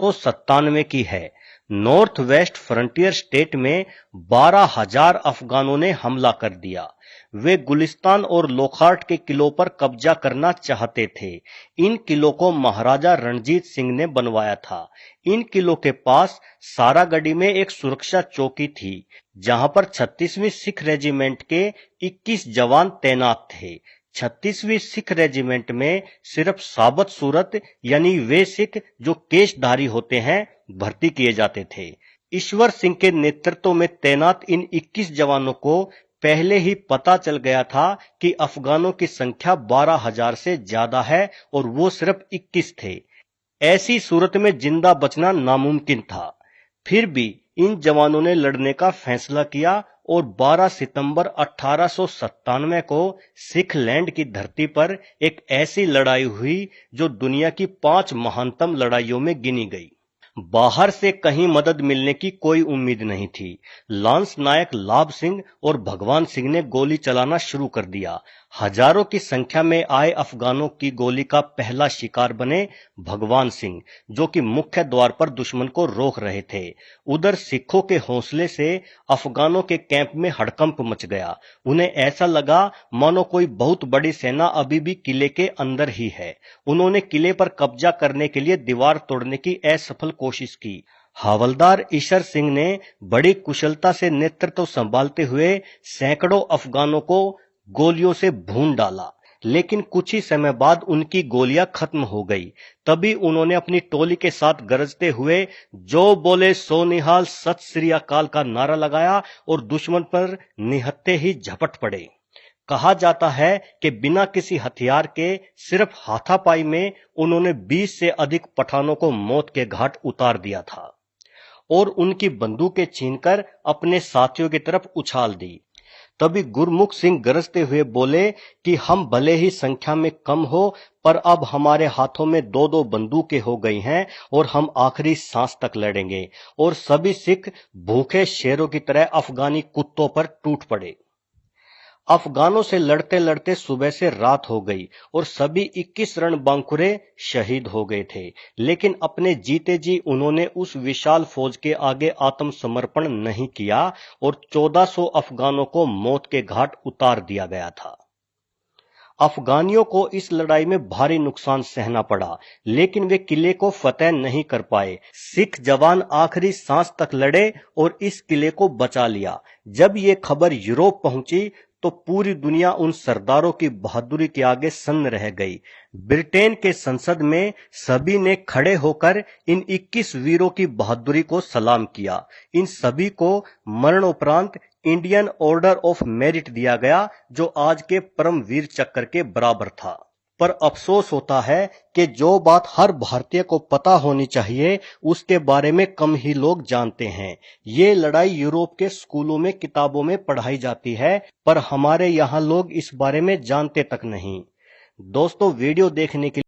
97 की है। North west frontier state में 12,000 अफगानों ने हमला कर दिया। वे गुलिस्तान और लोखार्ट के किलों पर कब्जा करना चाहते थे। इन किलों को महाराजा रणजीत सिंह ने बनवाया था। इन किलों के पास सारागढ़ी में एक सुरक्षा चौकी थी, जहां पर 36वीं सिख रेजिमेंट के 21 जवान तैनात थे। 36वीं सिख रेजिमेंट में सिर्फ साबत सूरत यानी वे सिख जो केशधारी होते हैं भर्ती किए जाते थे। ईश्वर सिंह के नेतृत्व में तैनात इन 21 जवानों को पहले ही पता चल गया था कि अफगानों की संख्या 12,000 से ज्यादा है और वो सिर्फ 21 थे। ऐसी सूरत में जिंदा बचना नामुमकिन था। फिर भी इन जवानों ने लड़ने का फैसला किया और 12 सितंबर 1897 को सिख लैंड की धरती पर एक ऐसी लड़ाई हुई जो दुनिया की 5 महानतम लड़ाइयों में गिनी गई। बाहर से कहीं मदद मिलने की कोई उम्मीद नहीं थी। लांस नायक लाभ सिंह और भगवान सिंह ने गोली चलाना शुरू कर दिया। हजारों की संख्या में आए अफगानों की गोली का पहला शिकार बने भगवान सिंह, जो कि मुख्य द्वार पर दुश्मन को रोक रहे थे। उधर सिखों के हौसले से अफगानों के कैंप में हड़कंप मच गया। उन्हें ऐसा लगा मानो कोई बहुत बड़ी सेना अभी भी किले के अंदर ही है। उन्होंने किले पर कब्जा करने के लिए दीवार तोड़ने की असफल कोशिश की। हवलदार ईशर सिंह ने बड़ी कुशलता से नेतृत्व संभालते हुए सैकड़ों अफगानों को गोलियों से भून डाला, लेकिन कुछ ही समय बाद उनकी गोलियां खत्म हो गई। तभी उन्होंने अपनी टोली के साथ गरजते हुए जो बोले सो निहाल सत श्री अकाल का नारा लगाया और दुश्मन पर निहत्थे ही झपट पड़े। कहा जाता है कि बिना किसी हथियार के सिर्फ हाथापाई में उन्होंने 20 से अधिक पठानों को मौत के घाट उतार दिया था और उनकी बंदूकें छीनकर अपने साथियों की तरफ उछाल दी। तभी गुरमुख सिंह गरजते हुए बोले कि हम भले ही संख्या में कम हो, पर अब हमारे हाथों में 2-2 बंदूकें हो गई हैं और हम आखिरी सांस तक लड़ेंगे। और सभी सिख भूखे शेरों की तरह अफगानी कुत्तों पर टूट पड़े। अफगानों से लड़ते लड़ते सुबह से रात हो गई और सभी 21 रणबांकुरे शहीद हो गए थे, लेकिन अपने जीते जी उन्होंने उस विशाल फौज के आगे आत्मसमर्पण नहीं किया और 1400 अफगानों को मौत के घाट उतार दिया गया था। अफगानियों को इस लड़ाई में भारी नुकसान सहना पड़ा, लेकिन वे किले को फतेह नहीं कर पाए। सिख जवान आखिरी सांस तक लड़े और इस किले को बचा लिया। जब ये खबर यूरोप पहुंची तो पूरी दुनिया उन सरदारों की बहादुरी के आगे सन्न रह गई। ब्रिटेन के संसद में सभी ने खड़े होकर इन 21 वीरों की बहादुरी को सलाम किया। इन सभी को मरणोपरांत इंडियन ऑर्डर ऑफ मेरिट दिया गया, जो आज के परमवीर चक्र के बराबर था। पर अफसोस होता है कि जो बात हर भारतीय को पता होनी चाहिए उसके बारे में कम ही लोग जानते हैं। ये लड़ाई यूरोप के स्कूलों में किताबों में पढ़ाई जाती है, पर हमारे यहाँ लोग इस बारे में जानते तक नहीं। दोस्तों, वीडियो देखने के